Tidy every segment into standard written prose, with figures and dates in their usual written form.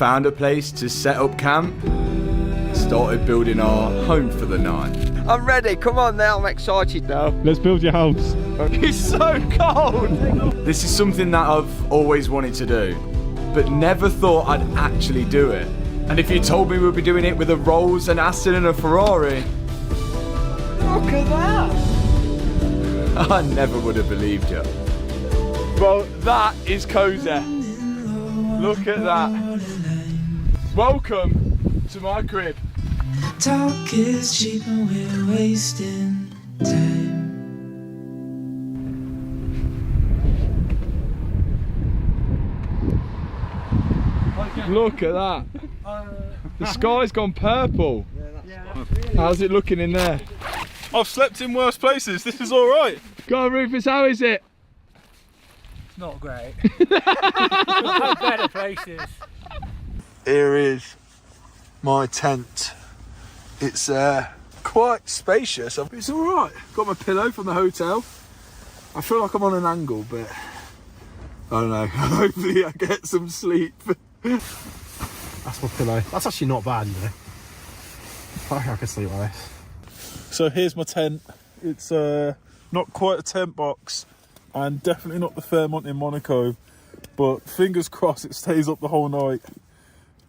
found a place to set up camp, started building our home for the night. I'm ready, come on now, I'm excited now. Let's build your house. It's so cold! This is something that I've always wanted to do, but never thought I'd actually do it. And if you told me we'd be doing it with a Rolls, an Aston and a Ferrari, Look at that! I never would have believed you. Well, that is cozy. Look at that. Welcome to my crib. Talk is cheap and we're wasting time. Look at that. The sky's gone purple. How's it looking in there? I've slept in worse places. This is all right. Go on, Rufus, how is it? Not great. I've better places. Here is my tent. It's quite spacious. It's all right. Got my pillow from the hotel. I feel like I'm on an angle, but I don't know. Hopefully I get some sleep. That's my pillow. That's actually not bad, you know. I think I can sleep like this. So here's my tent. It's not quite a tent box and definitely not the Fairmont in Monaco, but fingers crossed it stays up the whole night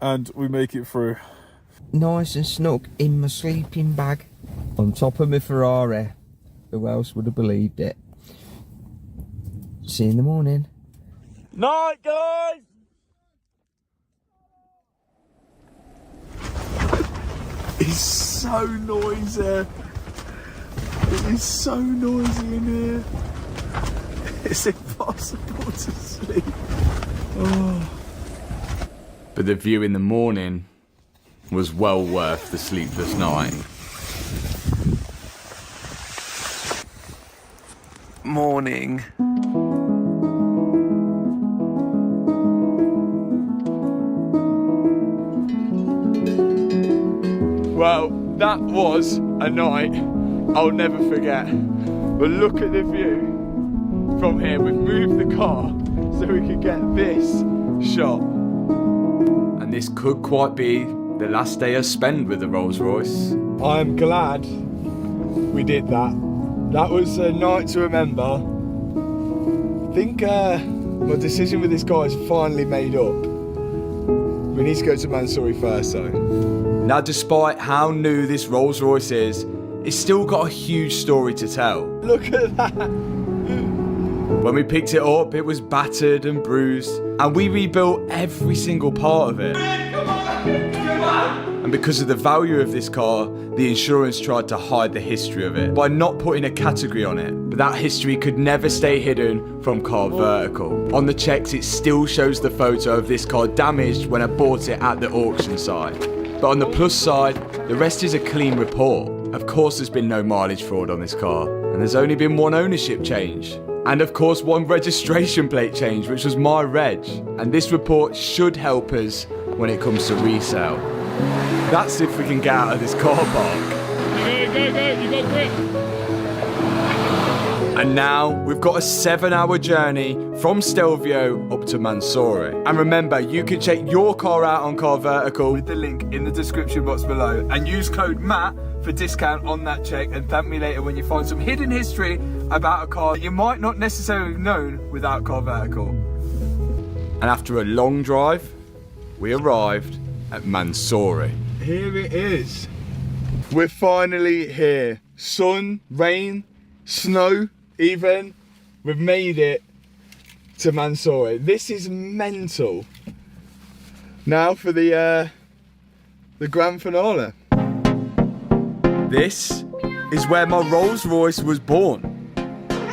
and we make it through. Nice and snug in my sleeping bag. On top of my Ferrari. Who else would have believed it? See you in the morning. Night, guys! It's so noisy. It is so noisy in here. It's impossible to sleep. Oh. But the view in the morning was well worth the sleepless night. Morning. Well, that was a night I'll never forget. But look at the view from here. We've moved the car so we could get this shot. And this could quite be the last day I spend with the Rolls Royce. I'm glad we did that. That was a night to remember. I think my decision with this guy is finally made up. We need to go to Mansouri first though. Now, despite how new this Rolls Royce is, it's still got a huge story to tell. Look at that. When we picked it up, it was battered and bruised, and we rebuilt every single part of it. And because of the value of this car, the insurance tried to hide the history of it by not putting a category on it. But that history could never stay hidden from Car Vertical. On the checks, it still shows the photo of this car damaged when I bought it at the auction site. But on the plus side, the rest is a clean report. Of course, there's been no mileage fraud on this car, and there's only been one ownership change. And of course, one registration plate change, which was my reg. And this report should help us when it comes to resale. That's if we can get out of this car park. Go, you got grip. And now we've got a 7-hour journey from Stelvio up to Mansouri. And remember, you can check your car out on Car Vertical with the link in the description box below and use code MATT for discount on that check, and thank me later when you find some hidden history about a car that you might not necessarily have known without Car Vertical. And after a long drive, we arrived at Mansouri. Here it is. We're finally here. Sun, rain, snow, even. We've made it to Mansouri. This is mental. Now for the grand finale. This is where my Rolls Royce was born,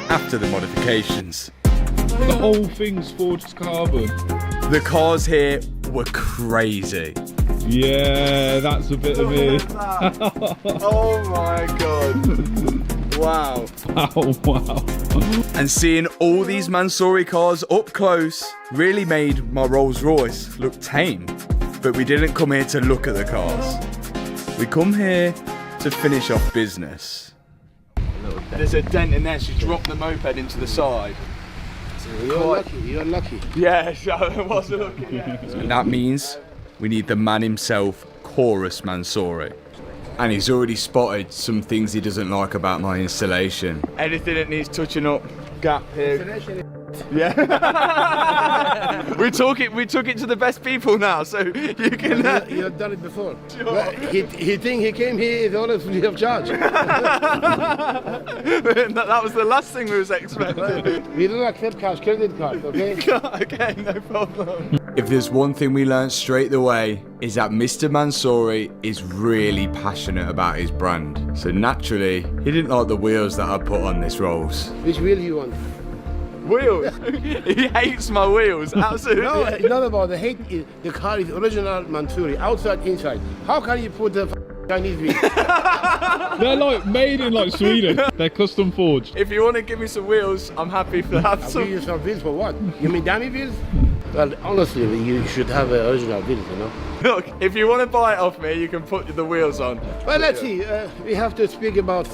after the modifications. The whole thing's forged carbon. The cars here were crazy. Yeah, that's a bit of me. Oh my god. Wow. Oh, wow. And seeing all these Mansouri cars up close really made my Rolls Royce look tame. But we didn't come here to look at the cars. We come here to finish off business. There's a dent in there, she dropped the moped into the side. You're lucky. Yeah, so it wasn't looking. And that means we need the man himself, Chorus Mansouri. And he's already spotted some things he doesn't like about my installation. Anything that needs touching up, gap here. Yeah. we took it to the best people now, so you can. You have done it before. Sure. Well, he think he came here is all free of charge. That was the last thing we was expecting. We don't accept cash, credit card, okay? Okay, no problem. If there's one thing we learned straight away, is that Mr. Mansouri is really passionate about his brand. So naturally, he didn't like the wheels that I put on this Rolls. Which wheel you want? Wheels? He hates my wheels, absolutely. No, it's not about the hate. The car is original Mansouri, outside, inside. How can you put the Chinese wheel? They're like made in like Sweden. They're custom forged. If you want to give me some wheels, I'm happy to have I'll some. give you some wheels for what? You mean dummy wheels? Well, honestly, you should have original wheels, you know? Look, if you want to buy it off me, you can put the wheels on. Well, let's see. We have to speak about...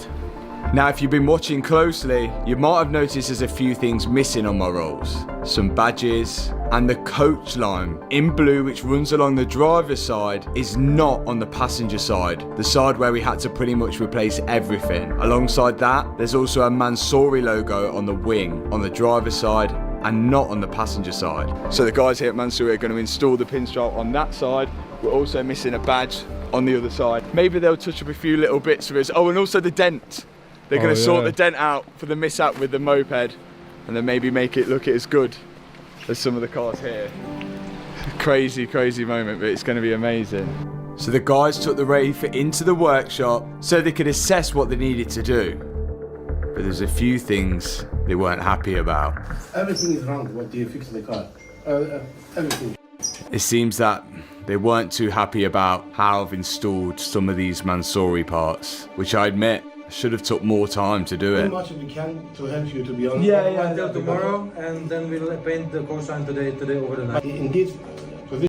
Now, if you've been watching closely, you might have noticed there's a few things missing on my Rolls. Some badges, and the coach line in blue, which runs along the driver's side, is not on the passenger side, the side where we had to pretty much replace everything. Alongside that, there's also a Mansouri logo on the wing, on the driver's side, and not on the passenger side. So the guys here at Mansouri are going to install the pinstripe on that side. We're also missing a badge on the other side. Maybe they'll touch up a few little bits of it. Oh, and also the dent. They're going to sort the dent out for the mishap with the moped, and then maybe make it look as good as some of the cars here. Crazy, crazy moment, but it's going to be amazing. So the guys took the Wraith into the workshop so they could assess what they needed to do. But there's a few things they weren't happy about. Everything is wrong what you fix the car. Everything. It seems that they weren't too happy about how I've installed some of these Mansouri parts, which I admit should have took more time to do How it. much we can to help you, to be honest. Yeah, until tomorrow, and then we'll paint the cosine today over the night. In this